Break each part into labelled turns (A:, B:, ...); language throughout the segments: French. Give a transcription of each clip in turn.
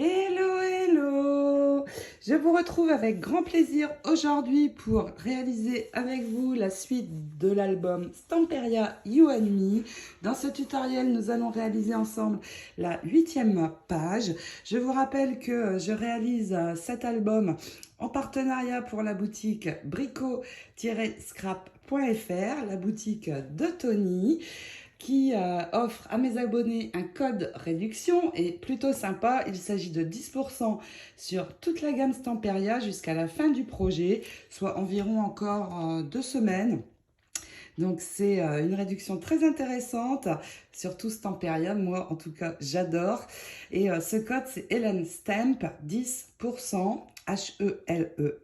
A: Hello, hello! Je vous retrouve avec grand plaisir aujourd'hui pour réaliser avec vous la suite de l'album Stamperia You and Me. Dans ce tutoriel, nous allons réaliser ensemble la 8e page. Je vous rappelle que je réalise cet album en partenariat pour la boutique brico-scrap.fr, la boutique de Tony, qui offre à mes abonnés un code réduction et plutôt sympa. Il s'agit de 10% sur toute la gamme Stamperia jusqu'à la fin du projet, soit environ encore 2 semaines. Donc c'est une réduction très intéressante, surtout Stamperia, moi en tout cas j'adore. Et ce code c'est Helen Stamp 10%, H-E-L-E-N-S-T-A-M-P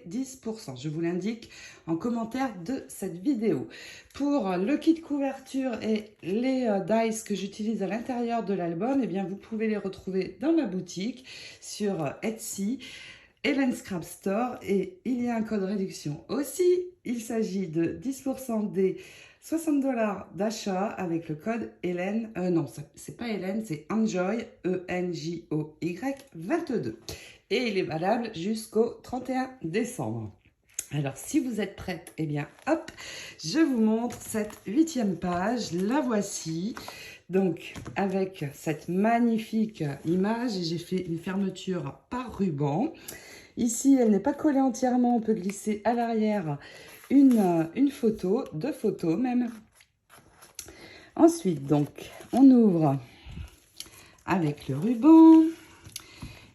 A: 10%. Je vous l'indique en commentaire de cette vidéo. Pour le kit couverture et les dies que j'utilise à l'intérieur de l'album, eh bien vous pouvez les retrouver dans ma boutique sur Etsy. Helen Scrap Store, et il y a un code réduction aussi. Il s'agit de 10% des 60 $ d'achat avec le code Helen, non, c'est pas Helen, c'est Enjoy, E-N-J-O-Y 22. Et il est valable jusqu'au 31 décembre. Alors, si vous êtes prête, eh bien, hop, je vous montre cette 8e page. La voici. Donc, avec cette magnifique image, j'ai fait une fermeture par ruban. Ici, elle n'est pas collée entièrement. On peut glisser à l'arrière une photo, 2 photos même. Ensuite, donc, on ouvre avec le ruban.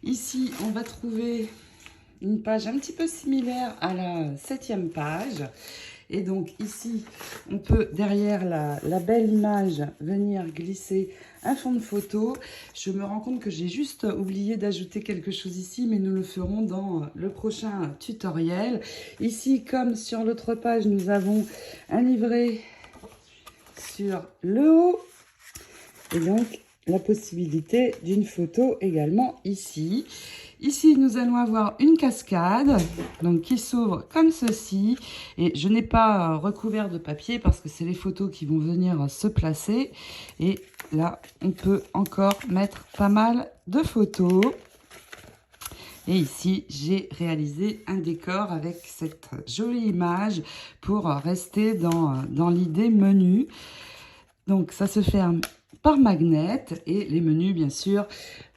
A: Ici, on va trouver une page un petit peu similaire à la 7e page. Et donc ici, on peut, derrière la belle image, venir glisser un fond de photo. Je me rends compte que j'ai juste oublié d'ajouter quelque chose ici, mais nous le ferons dans le prochain tutoriel. Ici, comme sur l'autre page, nous avons un livret sur le haut. Et donc, la possibilité d'une photo également ici. Ici, nous allons avoir une cascade donc qui s'ouvre comme ceci. Et je n'ai pas recouvert de papier parce que c'est les photos qui vont venir se placer. Et là, on peut encore mettre pas mal de photos. Et ici, j'ai réalisé un décor avec cette jolie image pour rester dans l'idée menu. Donc, ça se ferme par magnet et les menus, bien sûr,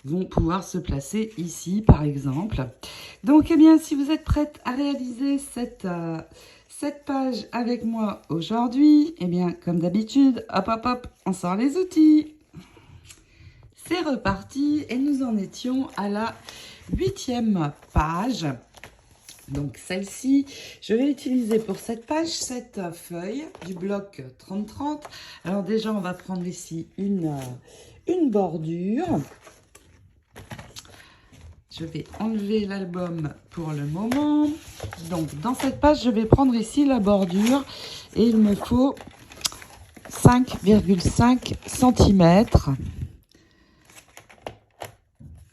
A: vont pouvoir se placer ici, par exemple. Donc, eh bien, si vous êtes prête à réaliser cette page avec moi aujourd'hui, eh bien, comme d'habitude, hop, hop, hop, on sort les outils. C'est reparti et nous en étions à la 8e page. Donc celle-ci, je vais utiliser pour cette page cette feuille du bloc 30-30. Alors déjà, on va prendre ici une bordure. Je vais enlever l'album pour le moment. Donc dans cette page, je vais prendre ici la bordure et il me faut 5,5 cm.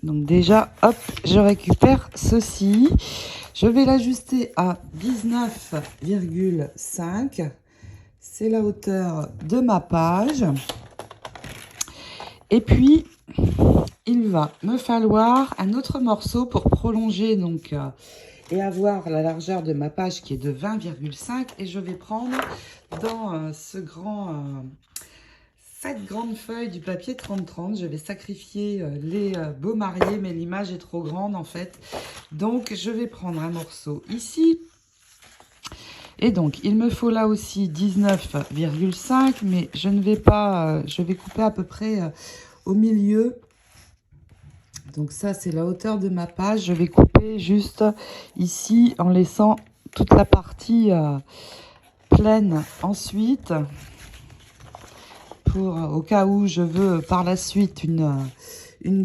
A: Donc déjà, hop, je récupère ceci. Je vais l'ajuster à 19,5. C'est la hauteur de ma page. Et puis, il va me falloir un autre morceau pour prolonger donc, et avoir la largeur de ma page qui est de 20,5. Et je vais prendre dans cette grande feuille du papier 30-30, je vais sacrifier les beaux mariés, mais l'image est trop grande en fait. Donc, je vais prendre un morceau ici. Et donc, il me faut là aussi 19,5, mais je ne vais pas, je vais couper à peu près au milieu. Donc ça, c'est la hauteur de ma page. Je vais couper juste ici en laissant toute la partie pleine ensuite. Au cas où je veux par la suite un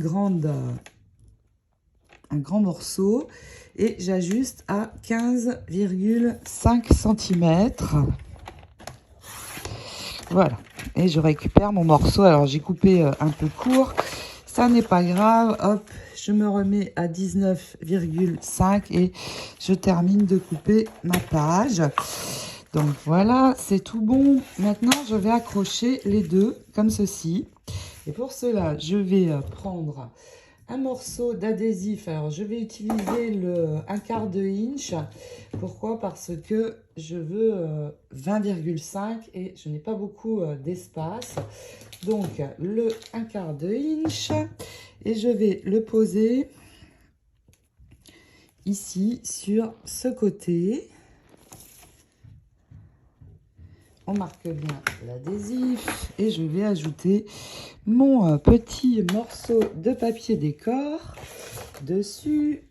A: grand morceau, et j'ajuste à 15,5 cm. Voilà, et je récupère mon morceau. Alors j'ai coupé un peu court, ça n'est pas grave. Hop, je me remets à 19,5 et je termine de couper ma page. Donc voilà, c'est tout bon. Maintenant, je vais accrocher les deux comme ceci. Et pour cela, je vais prendre un morceau d'adhésif. Alors, je vais utiliser le 1/4 de inch. Pourquoi? Parce que je veux 20,5 et je n'ai pas beaucoup d'espace. Donc, le 1/4 de inch. Et je vais le poser ici sur ce côté. On marque bien l'adhésif et je vais ajouter mon petit morceau de papier décor dessus.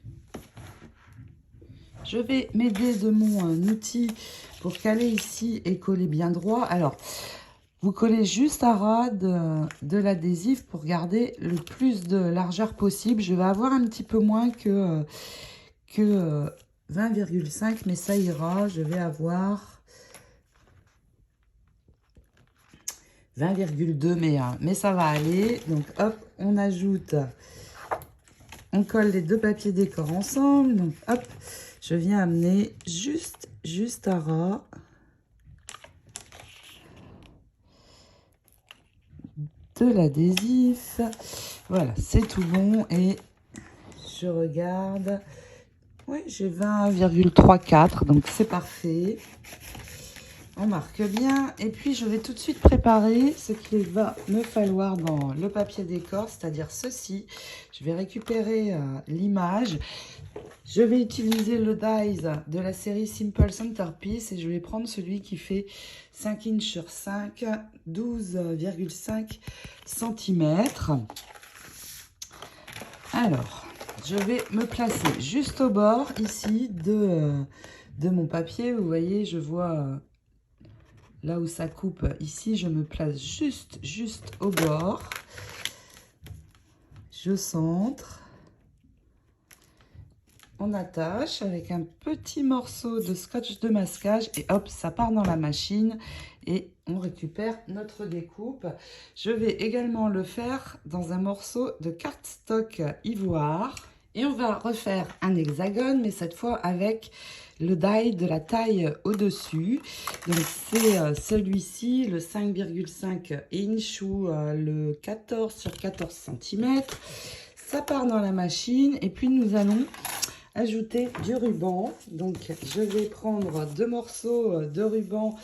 A: Je vais m'aider de mon outil pour caler ici et coller bien droit. Alors, vous collez juste à ras de l'adhésif pour garder le plus de largeur possible. Je vais avoir un petit peu moins que 20,5, mais ça ira. Je vais avoir 20,2, mais ça va aller. Donc, hop, on ajoute, on colle les deux papiers décor ensemble. Donc, hop, je viens amener juste à ras de l'adhésif. Voilà, c'est tout bon. Et je regarde. Oui, j'ai 20,34, donc c'est parfait. On marque bien et puis je vais tout de suite préparer ce qu'il va me falloir dans le papier décor, c'est-à-dire ceci. Je vais récupérer l'image. Je vais utiliser le dies de la série Simple Centerpiece et je vais prendre celui qui fait 5 inches sur 5, 12,5 cm. Alors, je vais me placer juste au bord ici de mon papier. Vous voyez, je vois... là où ça coupe, ici, je me place juste au bord. Je centre. On attache avec un petit morceau de scotch de masquage et hop, ça part dans la machine et on récupère notre découpe. Je vais également le faire dans un morceau de cardstock ivoire. Et on va refaire un hexagone, mais cette fois avec le die de la taille au-dessus. Donc c'est celui-ci, le 5,5 inch ou le 14 sur 14 cm. Ça part dans la machine et puis nous allons ajouter du ruban. Donc je vais prendre deux morceaux de ruban.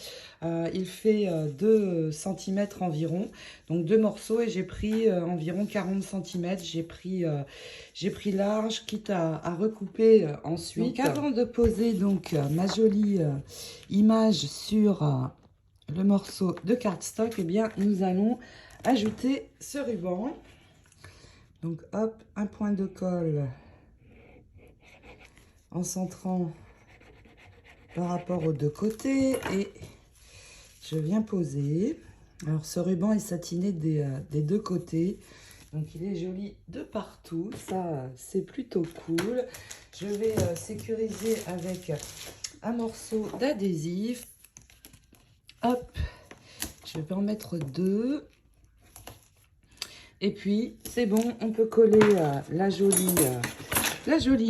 A: Il fait 2 cm environ. Donc deux morceaux et j'ai pris environ 40 cm. J'ai pris large, quitte à recouper ensuite. Donc avant de poser donc ma jolie image sur le morceau de cardstock, eh bien nous allons ajouter ce ruban. Donc hop, un point de colle en centrant par rapport aux deux côtés et je viens poser. Alors ce ruban est satiné des deux côtés, donc il est joli de partout, ça c'est plutôt cool. Je vais sécuriser avec un morceau d'adhésif. Hop, je vais en mettre 2. Et puis c'est bon, on peut coller la jolie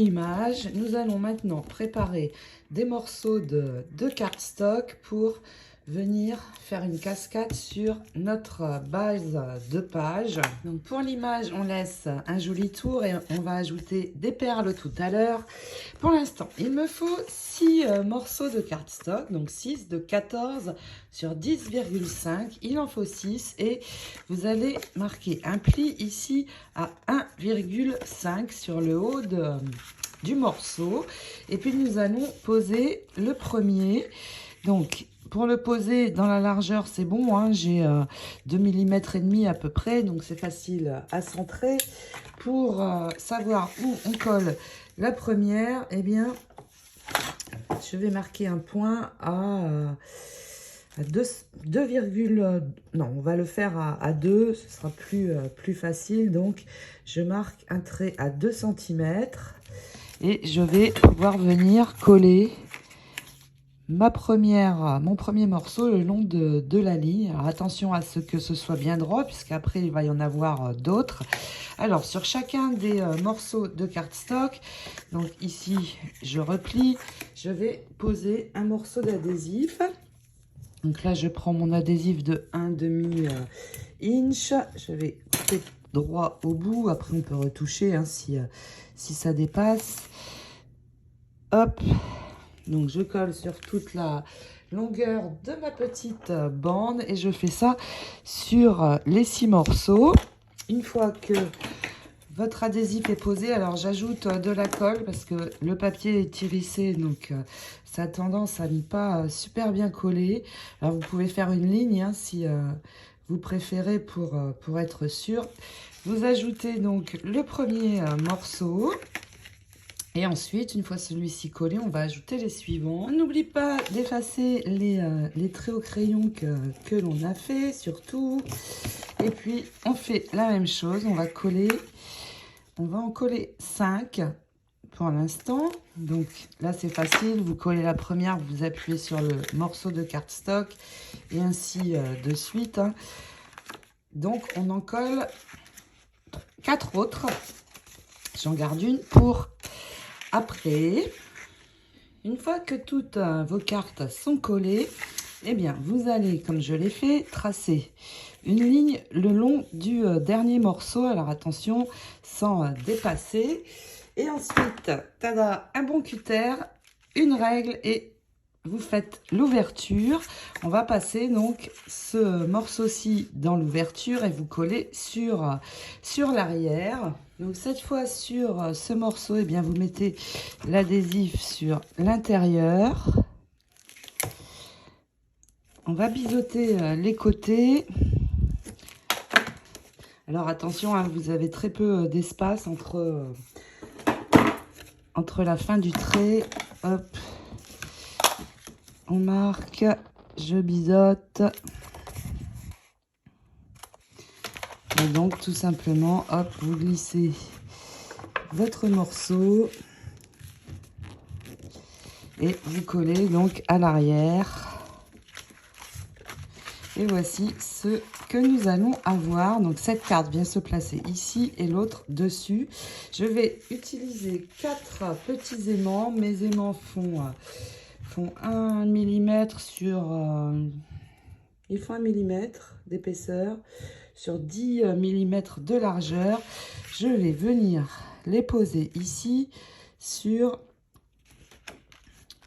A: image. Nous allons maintenant préparer des morceaux de cardstock pour venir faire une cascade sur notre base de page. Donc pour l'image, on laisse un joli tour et on va ajouter des perles tout à l'heure. Pour l'instant, il me faut 6 morceaux de cardstock, donc 6 de 14 sur 10,5. Il en faut 6 et vous allez marquer un pli ici à 1,5 sur le haut du morceau. Et puis nous allons poser le premier. Donc pour le poser dans la largeur, c'est bon, hein, j'ai 2 mm et demi à peu près, donc c'est facile à centrer. Pour savoir où on colle la première, eh bien, je vais marquer un point à 2, non, on va le faire à 2, ce sera plus facile. Donc, je marque un trait à 2 cm et je vais pouvoir venir coller mon premier morceau le long de la ligne. Alors attention à ce que ce soit bien droit, puisqu'après il va y en avoir d'autres. Alors sur chacun des morceaux de cardstock, donc ici je replie, je vais poser un morceau d'adhésif. Donc là, je prends mon adhésif de 1/2 inch. Je vais couper droit au bout. Après, on peut retoucher hein, si ça dépasse. Hop. Donc, je colle sur toute la longueur de ma petite bande. Et je fais ça sur les 6 morceaux. Une fois que votre adhésif est posé, alors j'ajoute de la colle parce que le papier est irrissé, donc ça a tendance à ne pas super bien coller. Alors vous pouvez faire une ligne hein, si vous préférez pour être sûr. Vous ajoutez donc le premier morceau. Et ensuite, une fois celui-ci collé, on va ajouter les suivants. On n'oublie pas d'effacer les traits au crayon que l'on a fait, surtout. Et puis, on fait la même chose. On va en coller 5 pour l'instant. Donc là, c'est facile. Vous collez la première, vous appuyez sur le morceau de cardstock et ainsi de suite. Hein. Donc, on en colle 4 autres. J'en garde une pour après. Une fois que toutes vos cartes sont collées, eh bien, vous allez, comme je l'ai fait, tracer une ligne le long du dernier morceau. Alors attention, sans dépasser. Et ensuite, tada, un bon cutter, une règle et vous faites l'ouverture. On va passer donc ce morceau-ci dans l'ouverture et vous collez sur l'arrière. Donc cette fois sur ce morceau, eh bien vous mettez l'adhésif sur l'intérieur. On va biseauter les côtés. Alors attention, hein, vous avez très peu d'espace entre la fin du trait. Hop. On marque, je biseaute. Et donc tout simplement, hop, vous glissez votre morceau et vous collez donc à l'arrière. Et voici ce que nous allons avoir. Donc cette carte vient se placer ici et l'autre dessus. Je vais utiliser 4 petits aimants. Mes aimants font 1 mm sur... ils font 1 mm d'épaisseur sur 10 mm de largeur. Je vais venir les poser ici sur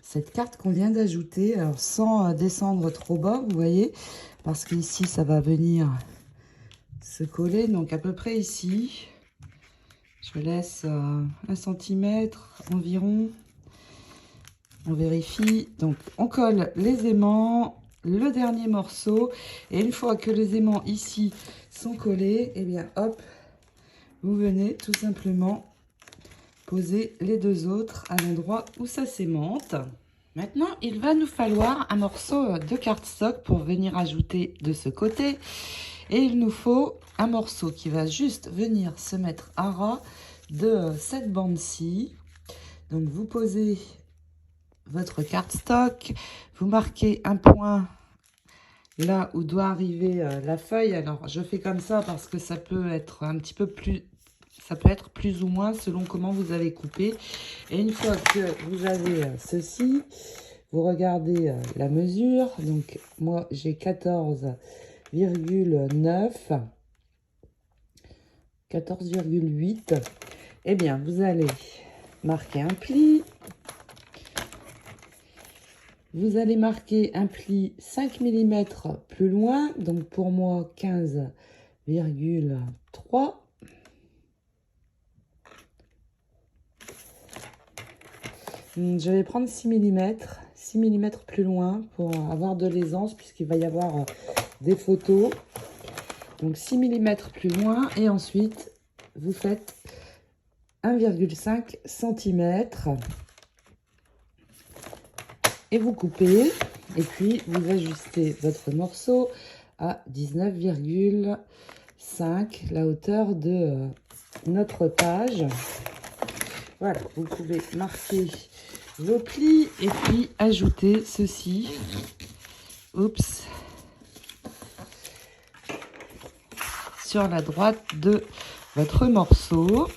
A: cette carte qu'on vient d'ajouter. Alors sans descendre trop bas, vous voyez, parce qu'ici ça va venir se coller. Donc à peu près ici, je laisse 1 cm environ. On vérifie. Donc on colle les aimants, le dernier morceau, et une fois que les aimants ici sont collés, et bien hop, vous venez tout simplement poser les 2 autres à l'endroit où ça s'aimante. Maintenant, il va nous falloir un morceau de cardstock pour venir ajouter de ce côté, et il nous faut un morceau qui va juste venir se mettre à ras de cette bande-ci. Donc vous posez votre cardstock, vous marquez un point là où doit arriver la feuille. Alors je fais comme ça parce que ça peut être un petit peu plus, ça peut être plus ou moins selon comment vous avez coupé. Et une fois que vous avez ceci, vous regardez la mesure. Donc moi j'ai 14,9, 14,8. Eh bien vous allez marquer un pli. Vous allez marquer un pli 5 mm plus loin, donc pour moi 15,3. Je vais prendre 6 mm plus loin pour avoir de l'aisance puisqu'il va y avoir des photos. Donc 6 mm plus loin et ensuite vous faites 1,5 cm. Et vous coupez, et puis vous ajustez votre morceau à 19,5, la hauteur de notre page. Voilà, vous pouvez marquer vos plis et puis ajouter ceci. Oups. Sur la droite de votre morceau.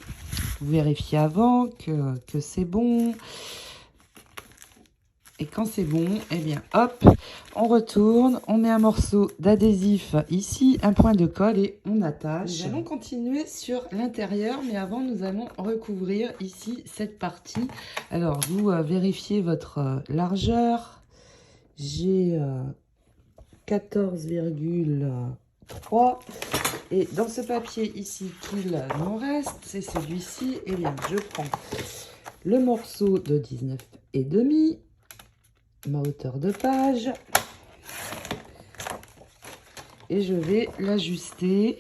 A: Vous vérifiez avant que c'est bon. Et quand c'est bon, eh bien hop, on retourne, on met un morceau d'adhésif ici, un point de colle et on attache. Nous allons continuer sur l'intérieur, mais avant nous allons recouvrir ici cette partie. Alors vous vérifiez votre largeur. J'ai 14,3 et dans ce papier ici qu'il nous reste, c'est celui-ci. Eh bien je prends le morceau de 19,5, ma hauteur de page, et je vais l'ajuster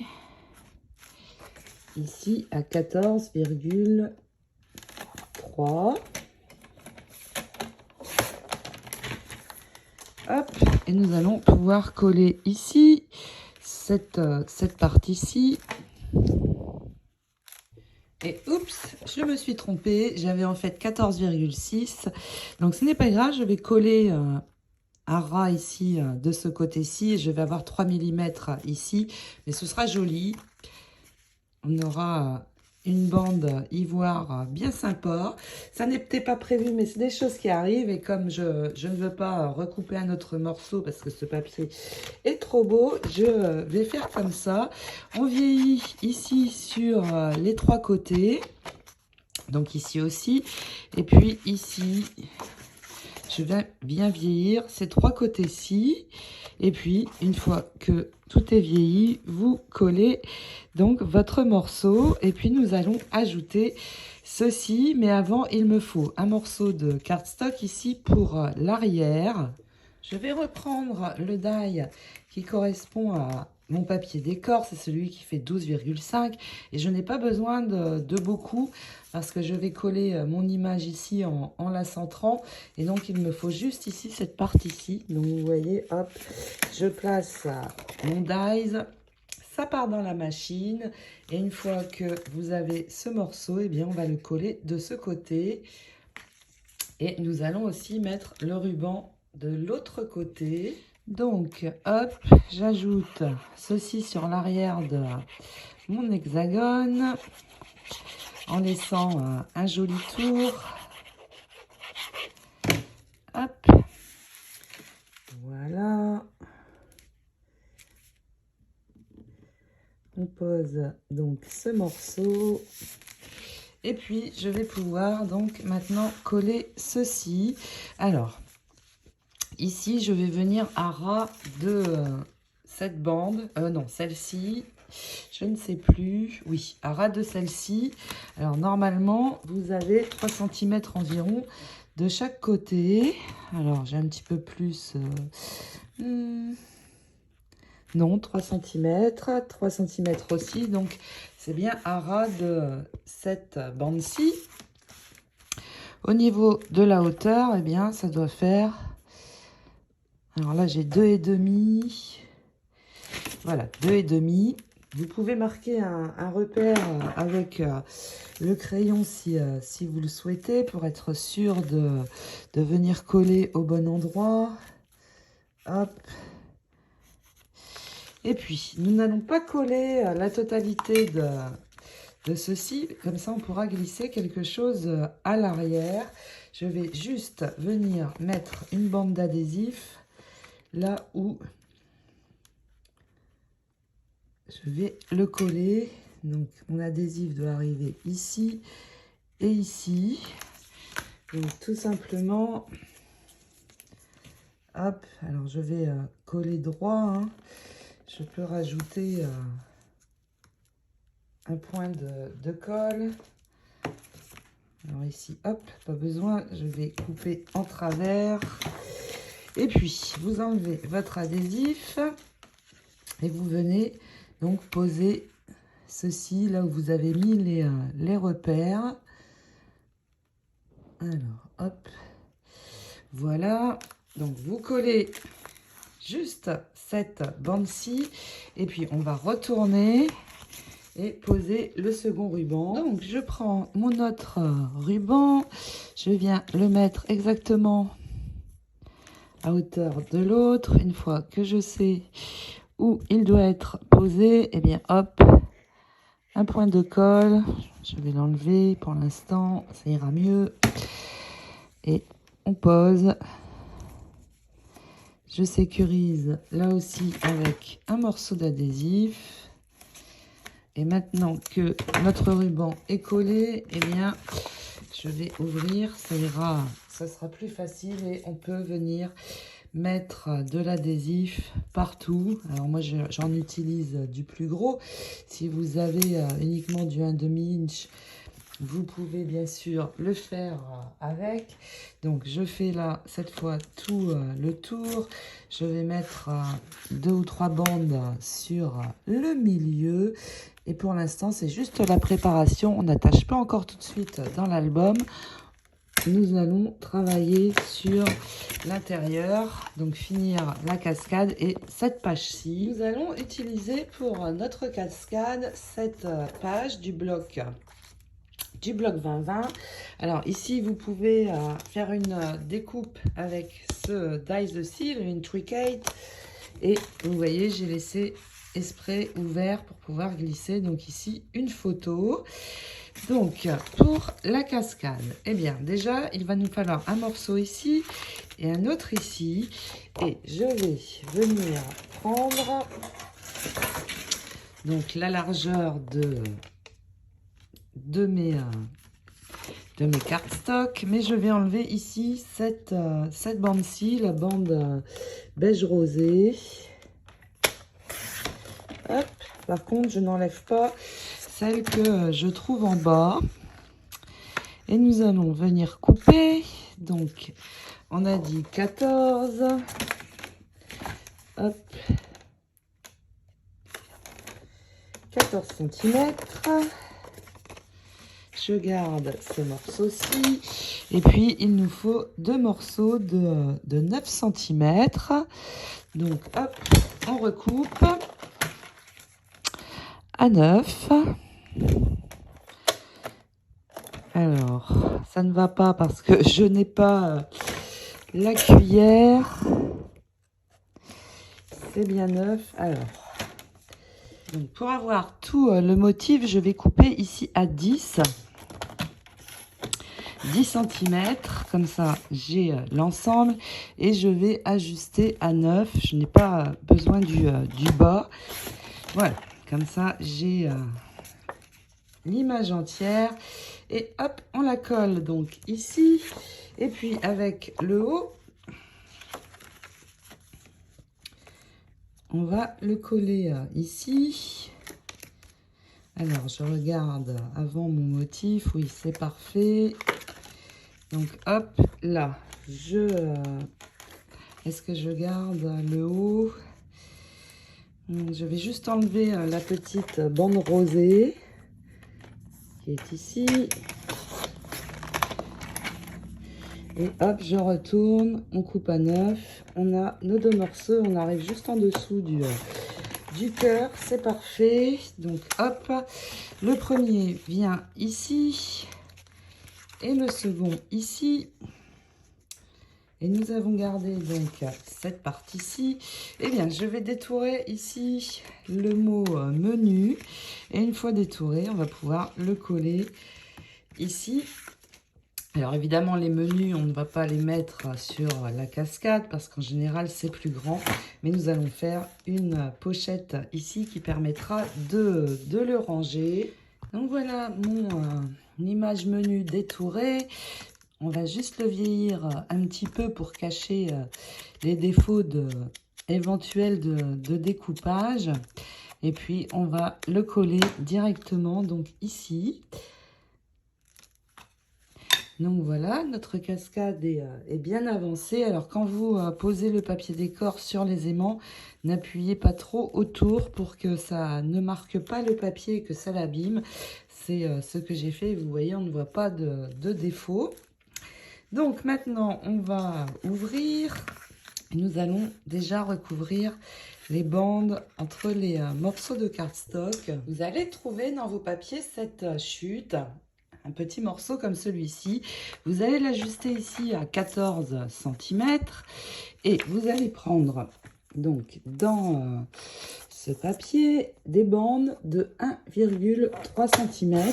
A: ici à 14,3. Hop, et nous allons pouvoir coller ici cette partie-ci. Et oups, je me suis trompée, j'avais en fait 14,6. Donc ce n'est pas grave, je vais coller un ras ici de ce côté-ci. Je vais avoir 3 mm ici, mais ce sera joli. On aura une bande ivoire bien sympa. Ça n'était pas prévu, mais c'est des choses qui arrivent. Et comme je ne veux pas recouper un autre morceau parce que ce papier est trop beau, je vais faire comme ça. On vieillit ici sur les 3 côtés. Donc ici aussi. Et puis ici, je vais bien vieillir ces 3 côtés-ci. Et puis, une fois que tout est vieilli, vous collez donc votre morceau. Et puis, nous allons ajouter ceci. Mais avant, il me faut un morceau de cardstock ici pour l'arrière. Je vais reprendre le die qui correspond à mon papier décor. C'est celui qui fait 12,5. Et je n'ai pas besoin de beaucoup parce que je vais coller mon image ici en la centrant. Et donc, il me faut juste ici cette partie-ci. Donc, vous voyez, hop, je place mon dies. Ça part dans la machine. Et une fois que vous avez ce morceau, eh bien, on va le coller de ce côté. Et nous allons aussi mettre le ruban de l'autre côté. Donc, hop, j'ajoute ceci sur l'arrière de mon hexagone en laissant un joli tour. Hop, voilà. On pose donc ce morceau. Et puis, je vais pouvoir donc maintenant coller ceci. Alors, ici, je vais venir à ras de cette bande. Non, celle-ci. Je ne sais plus. Oui, à ras de celle-ci. Alors, normalement, vous avez 3 cm environ de chaque côté. Alors, j'ai un petit peu plus... non, 3 cm. 3 cm aussi. Donc, c'est bien à ras de cette bande-ci. Au niveau de la hauteur, eh bien, ça doit faire... Alors là, j'ai 2,5. Voilà, 2,5. Vous pouvez marquer un repère avec le crayon si vous le souhaitez pour être sûr de venir coller au bon endroit. Hop. Et puis, nous n'allons pas coller la totalité de ceci. Comme ça, on pourra glisser quelque chose à l'arrière. Je vais juste venir mettre une bande d'adhésif là où je vais le coller. Donc, mon adhésif doit arriver ici et ici. Donc, tout simplement, hop, alors je vais coller droit. Hein. Je peux rajouter un point de colle. Alors ici, hop, pas besoin, je vais couper en travers. Et puis, vous enlevez votre adhésif et vous venez donc poser ceci là où vous avez mis les repères. Alors, hop, voilà. Donc, vous collez juste cette bande-ci et puis on va retourner et poser le second ruban. Donc, je prends mon autre ruban, je viens le mettre exactement à hauteur de l'autre. Une fois que je sais où il doit être posé, et bien hop, un point de colle. Je vais l'enlever pour l'instant, ça ira mieux. Et on pose Je sécurise là aussi avec un morceau d'adhésif. Et maintenant que notre ruban est collé, eh bien, je vais ouvrir. Ça sera plus facile et on peut venir mettre de l'adhésif partout. Alors moi, j'en utilise du plus gros. Si vous avez uniquement du 1/2 inch, vous pouvez bien sûr le faire avec. Donc je fais là cette fois tout le tour. Je vais mettre 2 ou 3 bandes sur le milieu. Et pour l'instant c'est juste la préparation. On n'attache pas encore tout de suite dans l'album. Nous allons travailler sur l'intérieur, donc finir la cascade et cette page-ci. Nous allons utiliser pour notre cascade cette page du bloc 2020. Alors ici vous pouvez faire une découpe avec ce Dies the Seal, une Tricate, et vous voyez j'ai laissé exprès ouvert pour pouvoir glisser donc ici une photo. Donc pour la cascade, eh bien déjà il va nous falloir un morceau ici et un autre ici, et je vais venir prendre donc la largeur de mes cardstock, mais je vais enlever ici cette bande-ci, la bande beige rosé. Hop. Par contre, je n'enlève pas celle que je trouve en bas. Et nous allons venir couper. Donc, on a dit 14. Hop. 14 cm. Je garde ce morceau-ci. Et puis, il nous faut 2 morceaux de 9 cm. Donc, hop, on recoupe à 9. Alors, ça ne va pas parce que je n'ai pas la cuillère. C'est bien 9. Alors, donc pour avoir tout le motif, je vais couper ici à 10 cm. Comme ça, j'ai l'ensemble. Et je vais ajuster à 9. Je n'ai pas besoin du bas. Voilà, comme ça, j'ai l'image entière. Et hop, on la colle donc ici. Et puis avec le haut, on va le coller ici. Alors, je regarde avant mon motif. Oui, c'est parfait. Donc, hop, là, est-ce que je garde le haut? Je vais juste enlever la petite bande rosée qui est ici. Et hop, je retourne, on coupe à 9. On a nos 2 morceaux, on arrive juste en dessous du cœur, c'est parfait. Donc hop, le premier vient ici et le second ici. Et nous avons gardé donc cette partie-ci. Eh bien, je vais détourer ici le mot menu. Et une fois détouré, on va pouvoir le coller ici. Alors évidemment, les menus, on ne va pas les mettre sur la cascade parce qu'en général, c'est plus grand. Mais nous allons faire une pochette ici qui permettra de le ranger. Donc voilà mon image menu détourée. On va juste le vieillir un petit peu pour cacher les défauts éventuels de découpage. Et puis, on va le coller directement donc ici. Donc voilà, notre cascade est bien avancée. Alors quand vous posez le papier décor sur les aimants, n'appuyez pas trop autour pour que ça ne marque pas le papier et que ça l'abîme. C'est ce que j'ai fait. Vous voyez, on ne voit pas de défaut. Donc maintenant, on va ouvrir. Nous allons déjà recouvrir les bandes entre les morceaux de cardstock. Vous allez trouver dans vos papiers cette chute. Un petit morceau comme celui-ci. Vous allez l'ajuster ici à 14 cm. Et vous allez prendre donc dans ce papier des bandes de 1,3 cm.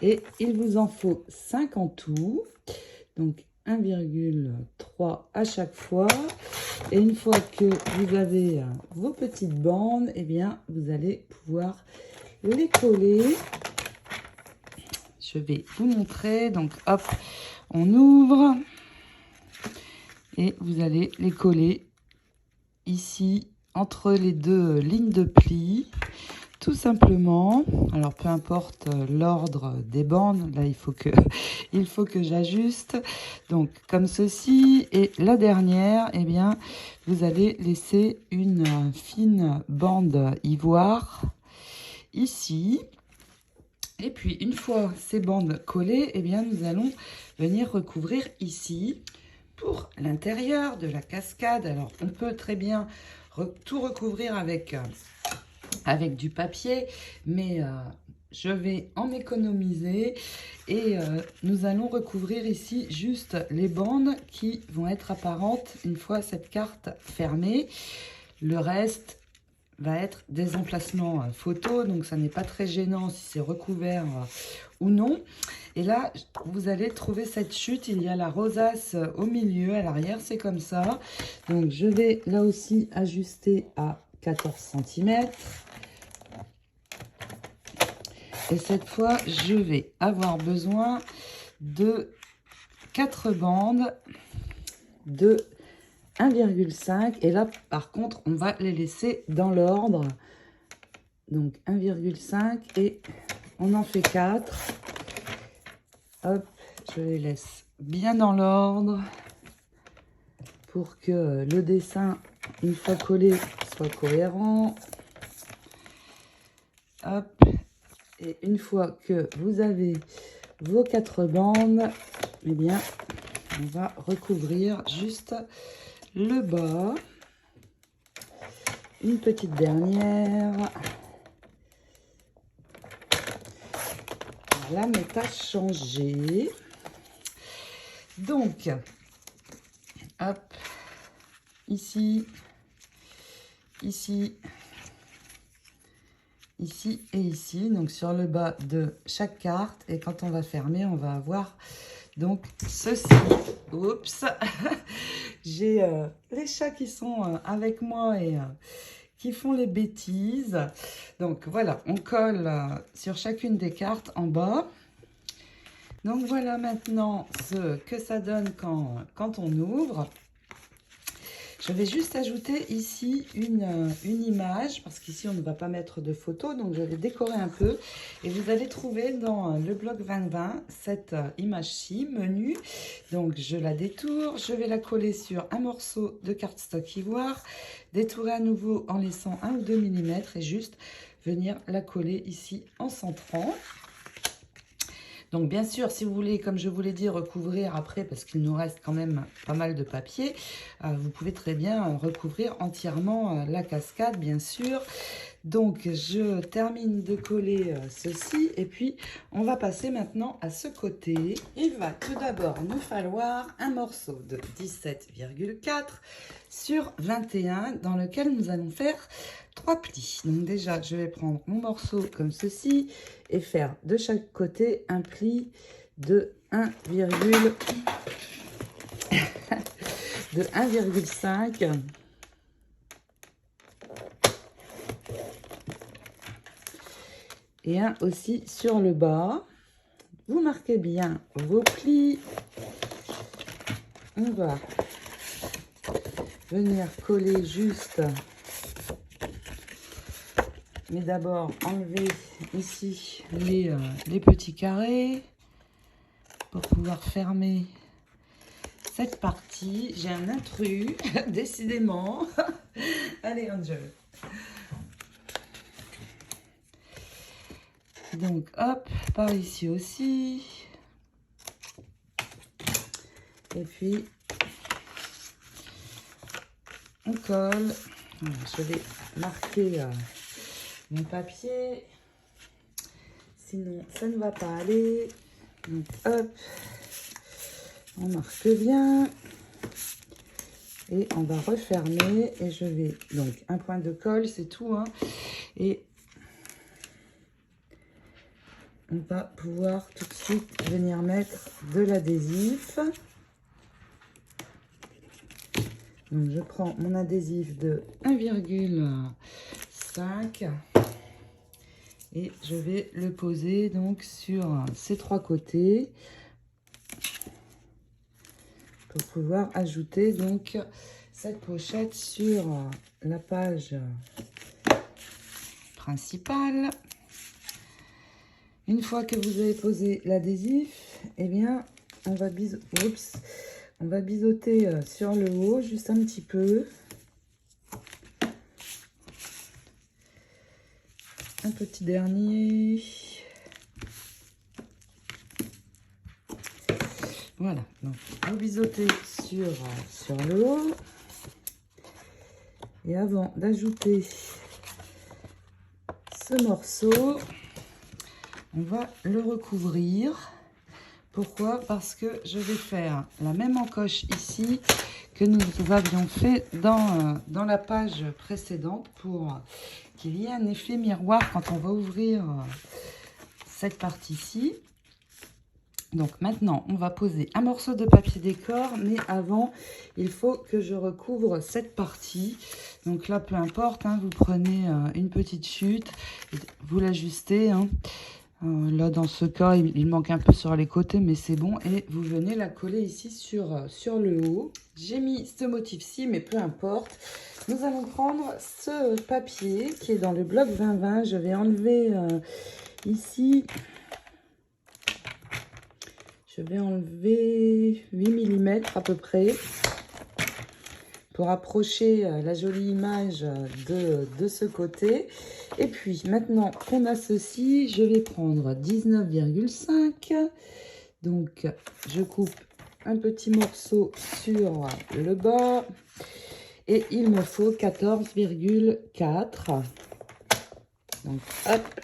A: Et il vous en faut 5 en tout. Donc 1,3 à chaque fois. Et une fois que vous avez vos petites bandes, eh bien, vous allez pouvoir les coller. Je vais vous montrer. Donc, hop, on ouvre. Et vous allez les coller ici, entre les deux lignes de pli. Tout simplement. Alors, peu importe l'ordre des bandes. Là, il faut que j'ajuste. Donc, comme ceci. Et la dernière, eh bien, vous allez laisser une fine bande ivoire ici. Et puis, une fois ces bandes collées, eh bien, nous allons venir recouvrir ici pour l'intérieur de la cascade. Alors, on peut très bien tout recouvrir avec du papier, mais je vais en économiser et nous allons recouvrir ici juste les bandes qui vont être apparentes une fois cette carte fermée. Le reste va être des emplacements photos, donc ça n'est pas très gênant si c'est recouvert ou non. Et là, vous allez trouver cette chute, il y a la rosace au milieu, à l'arrière, c'est comme ça. Donc je vais là aussi ajuster à 14 cm. Et cette fois, je vais avoir besoin de 4 bandes de 1,5. Et là, par contre, on va les laisser dans l'ordre. Donc 1,5 et on en fait 4. Hop, je les laisse bien dans l'ordre pour que le dessin, une fois collé, soit cohérent. Hop, et une fois que vous avez vos 4 bandes, eh bien, on va recouvrir juste le bas. Une petite dernière. La méta a changé. Donc, hop, ici, ici, ici et ici. Donc, sur le bas de chaque carte. Et quand on va fermer, on va avoir donc ceci. Oups, j'ai les chats qui sont avec moi et qui font les bêtises. Donc voilà, on colle sur chacune des cartes en bas. Donc voilà maintenant ce que ça donne quand on ouvre. Je vais juste ajouter ici une image, parce qu'ici on ne va pas mettre de photos, donc je vais décorer un peu. Et vous allez trouver dans le blog 2020 cette image-ci, menu. Donc je la détourne, je vais la coller sur un morceau de cardstock ivoire, détourer à nouveau en laissant 1 ou 2 mm et juste venir la coller ici en centrant. Donc bien sûr, si vous voulez, comme je vous l'ai dit, recouvrir après, parce qu'il nous reste quand même pas mal de papier, vous pouvez très bien recouvrir entièrement la cascade, bien sûr. Donc je termine de coller ceci et puis on va passer maintenant à ce côté. Il va tout d'abord nous falloir un morceau de 17,4 sur 21 dans lequel nous allons faire 3 plis. Donc déjà, je vais prendre mon morceau comme ceci et faire de chaque côté un pli de 1,5. Et un aussi sur le bas. Vous marquez bien vos plis. On va venir coller juste, mais d'abord enlever ici les petits carrés pour pouvoir fermer cette partie. J'ai un intrus, décidément. Allez, Angel. Donc, hop, par ici aussi. Et puis, on colle. Je vais marquer mon papier. Sinon, ça ne va pas aller. Donc, hop, on marque bien. Et on va refermer. Et je vais, donc, un point de colle, c'est tout. Hein, et on va pouvoir tout de suite venir mettre de l'adhésif. Donc, je prends mon adhésif de 1,5 et je vais le poser donc sur ces 3 côtés pour pouvoir ajouter donc cette pochette sur la page principale. Une fois que vous avez posé l'adhésif, eh bien, on va biseauter sur le haut juste un petit peu. Un petit dernier. Voilà, donc vous biseautez sur le haut. Et avant d'ajouter ce morceau, on va le recouvrir. Pourquoi? Parce que je vais faire la même encoche ici que nous avions fait dans la page précédente pour qu'il y ait un effet miroir quand on va ouvrir cette partie-ci. Donc maintenant, on va poser un morceau de papier décor, mais avant, il faut que je recouvre cette partie. Donc là, peu importe, hein, vous prenez une petite chute, et vous l'ajustez. Hein. Là, dans ce cas, il manque un peu sur les côtés, mais c'est bon. Et vous venez la coller ici sur le haut. J'ai mis ce motif-ci, mais peu importe. Nous allons prendre ce papier qui est dans le bloc 20-20. Je vais enlever ici... Je vais enlever 8 mm à peu près pour approcher la jolie image de ce côté. Et puis, maintenant qu'on a ceci, je vais prendre 19,5. Donc, je coupe un petit morceau sur le bas. Et il me faut 14,4. Donc, hop,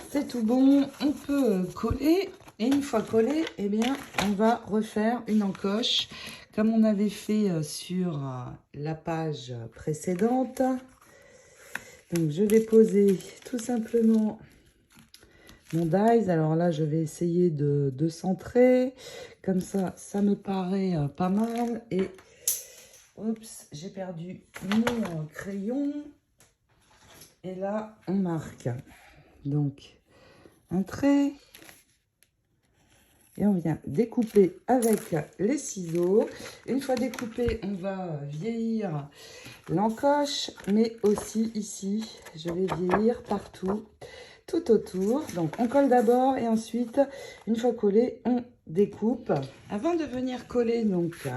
A: c'est tout bon. On peut coller. Et une fois collé, eh bien, on va refaire une encoche comme on avait fait sur la page précédente. Donc, je vais poser tout simplement mon dies. Alors là, je vais essayer de centrer. Comme ça, ça me paraît pas mal. Et, oups, j'ai perdu mon crayon. Et là, on marque. Donc, un trait. Et on vient découper avec les ciseaux. Une fois découpé, on va vieillir l'encoche, mais aussi ici, je vais vieillir partout, tout autour. Donc, on colle d'abord et ensuite, une fois collé, on découpe. Avant de venir coller donc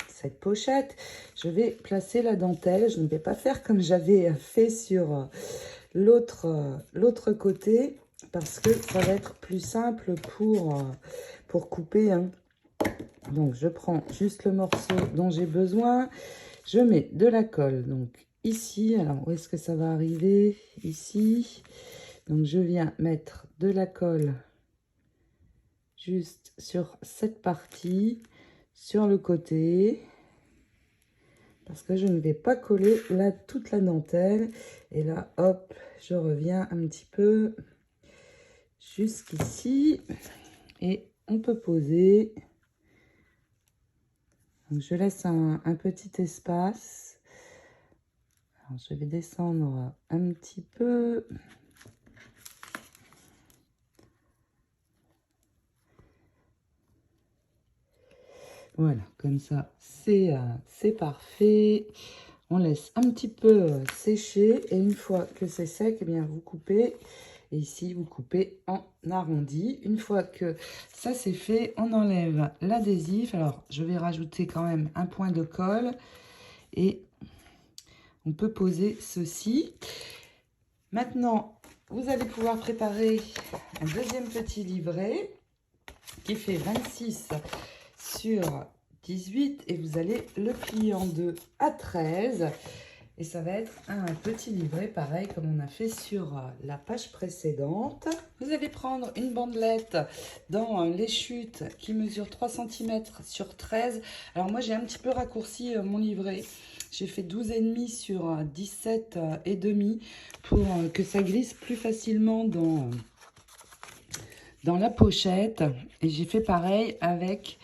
A: cette pochette, je vais placer la dentelle. Je ne vais pas faire comme j'avais fait sur l'autre côté, parce que ça va être plus simple pour couper. Hein. Donc, je prends juste le morceau dont j'ai besoin. Je mets de la colle, donc ici. Alors, où est-ce que ça va arriver? Ici. Donc, je viens mettre de la colle juste sur cette partie, sur le côté. Parce que je ne vais pas coller là toute la dentelle. Et là, hop, je reviens un petit peu jusqu'ici et on peut poser. Donc, je laisse un petit espace. Alors, je vais descendre un petit peu. Voilà, comme ça, c'est parfait. On laisse un petit peu sécher et une fois que c'est sec, eh bien, vous coupez. Et ici, vous coupez en arrondi. Une fois que ça c'est fait, on enlève l'adhésif. Alors, je vais rajouter quand même un point de colle. Et on peut poser ceci. Maintenant, vous allez pouvoir préparer un deuxième petit livret qui fait 26 sur 18. Et vous allez le plier en deux à 13. Et ça va être un petit livret, pareil comme on a fait sur la page précédente. Vous allez prendre une bandelette dans les chutes qui mesure 3 cm sur 13. Alors moi, j'ai un petit peu raccourci mon livret. J'ai fait 12,5 sur 17,5 pour que ça glisse plus facilement dans la pochette. Et j'ai fait pareil avec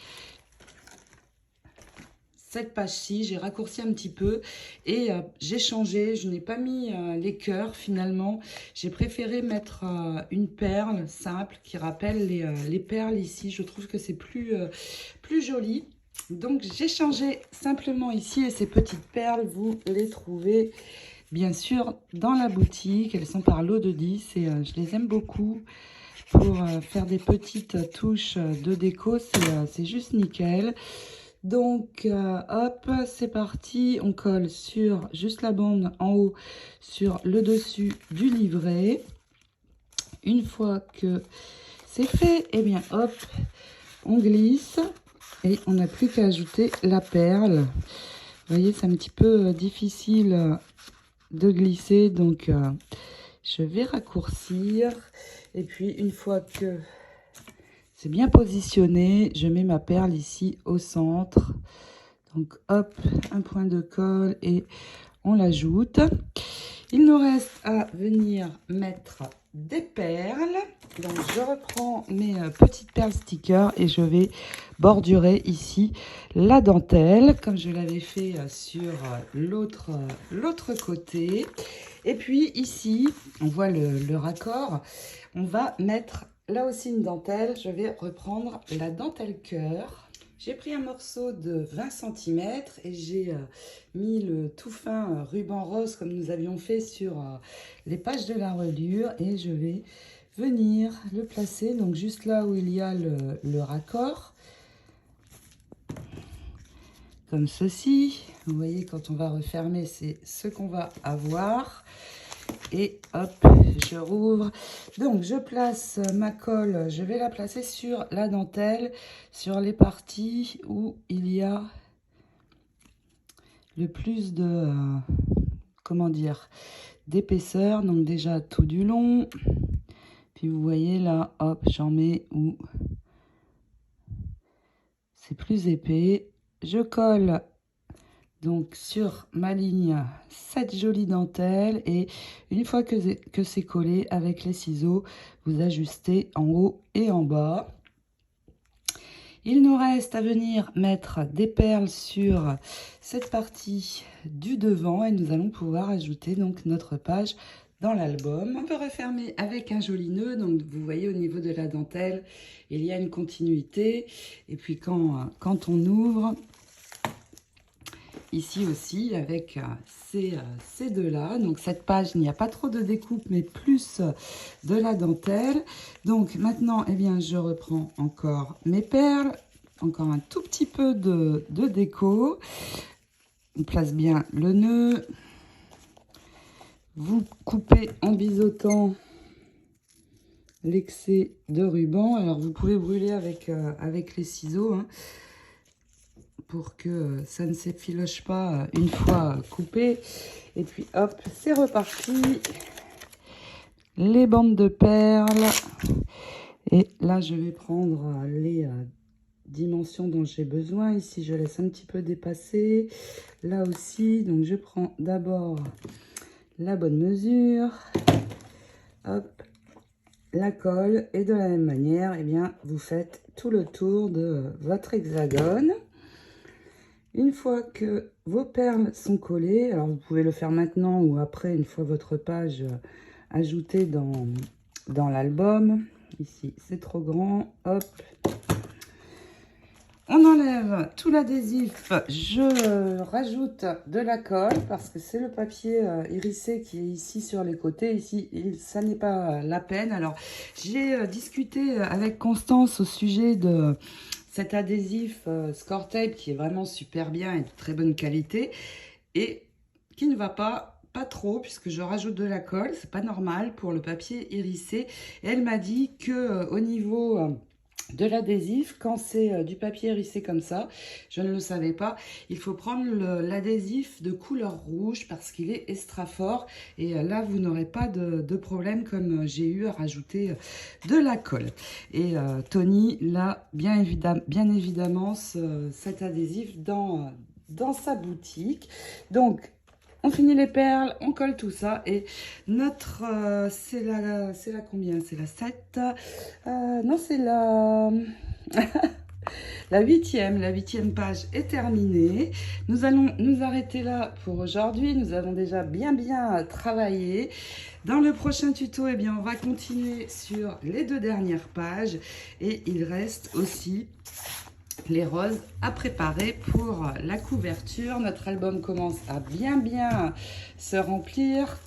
A: cette page-ci, j'ai raccourci un petit peu et j'ai changé. Je n'ai pas mis les cœurs finalement. J'ai préféré mettre une perle simple qui rappelle les perles ici. Je trouve que c'est plus joli. Donc j'ai changé simplement ici et ces petites perles, vous les trouvez bien sûr dans la boutique. Elles sont par lot de 10 et je les aime beaucoup. Pour faire des petites touches de déco, c'est juste nickel. Donc, hop, c'est parti. On colle sur juste la bande en haut, sur le dessus du livret. Une fois que c'est fait, eh bien, hop, on glisse. Et on n'a plus qu'à ajouter la perle. Vous voyez, c'est un petit peu difficile de glisser. Donc, je vais raccourcir. Et puis, une fois que c'est bien positionné, je mets ma perle ici au centre. Donc, hop, un point de colle et on l'ajoute. Il nous reste à venir mettre des perles. Donc, je reprends mes petites perles stickers et je vais bordurer ici la dentelle, comme je l'avais fait sur l'autre côté. Et puis, ici, on voit le raccord. On va mettre là aussi une dentelle. Je vais reprendre la dentelle cœur. J'ai pris un morceau de 20 cm et j'ai mis le tout fin ruban rose comme nous avions fait sur les pages de la reliure. Et je vais venir le placer donc juste là où il y a le raccord. Comme ceci. Vous voyez, quand on va refermer, c'est ce qu'on va avoir. Et hop, je rouvre. Donc, je place ma colle. Je vais la placer sur la dentelle, sur les parties où il y a le plus de, comment dire, d'épaisseur. Donc, déjà tout du long. Puis, vous voyez là, hop, j'en mets où c'est plus épais. Je colle donc sur ma ligne cette jolie dentelle et une fois que c'est collé avec les ciseaux, vous ajustez en haut et en bas. Il nous reste à venir mettre des perles sur cette partie du devant et nous allons pouvoir ajouter donc notre page dans l'album. On peut refermer avec un joli nœud. Donc vous voyez au niveau de la dentelle, il y a une continuité. Et puis quand on ouvre, ici aussi avec ces deux-là. Donc cette page, il n'y a pas trop de découpe, mais plus de la dentelle. Donc maintenant, eh bien, je reprends encore mes perles. Encore un tout petit peu de déco. On place bien le nœud. Vous coupez en biseautant l'excès de ruban. Alors vous pouvez brûler avec les ciseaux, hein, pour que ça ne s'effiloche pas une fois coupé. Et puis hop, c'est reparti. Les bandes de perles. Et là, je vais prendre les dimensions dont j'ai besoin. Ici, je laisse un petit peu dépasser. Là aussi, donc je prends d'abord la bonne mesure. Hop, la colle. Et de la même manière, eh bien, vous faites tout le tour de votre hexagone. Une fois que vos perles sont collées, alors vous pouvez le faire maintenant ou après, une fois votre page ajoutée dans l'album. Ici, c'est trop grand. Hop. On enlève tout l'adhésif. Je rajoute de la colle parce que c'est le papier hérissé qui est ici sur les côtés. Ici, ça n'est pas la peine. Alors, j'ai discuté avec Constance au sujet de cet adhésif Score Tape qui est vraiment super bien et de très bonne qualité et qui ne va pas trop puisque je rajoute de la colle. C'est pas normal pour le papier hérissé. Et elle m'a dit que au niveau de l'adhésif, quand c'est du papier hérissé comme ça, je ne le savais pas, il faut prendre l'adhésif de couleur rouge parce qu'il est extra fort et là vous n'aurez pas de problème comme j'ai eu à rajouter de la colle. Et Tony l'a bien évidemment cet adhésif dans sa boutique. Donc on finit les perles, on colle tout ça et notre, c'est la combien? C'est la 7 non, c'est la... La huitième page est terminée. Nous allons nous arrêter là pour aujourd'hui. Nous avons déjà bien travaillé. Dans le prochain tuto, eh bien, on va continuer sur les 2 dernières pages. Et il reste aussi les roses à préparer pour la couverture. Notre album commence à bien se remplir.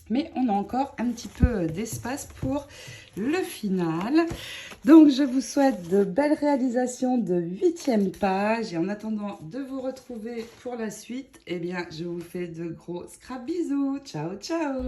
A: Mais on a encore un petit peu d'espace pour le final. Donc, je vous souhaite de belles réalisations de 8e page. Et en attendant de vous retrouver pour la suite, eh bien, je vous fais de gros scrap bisous. Ciao, ciao!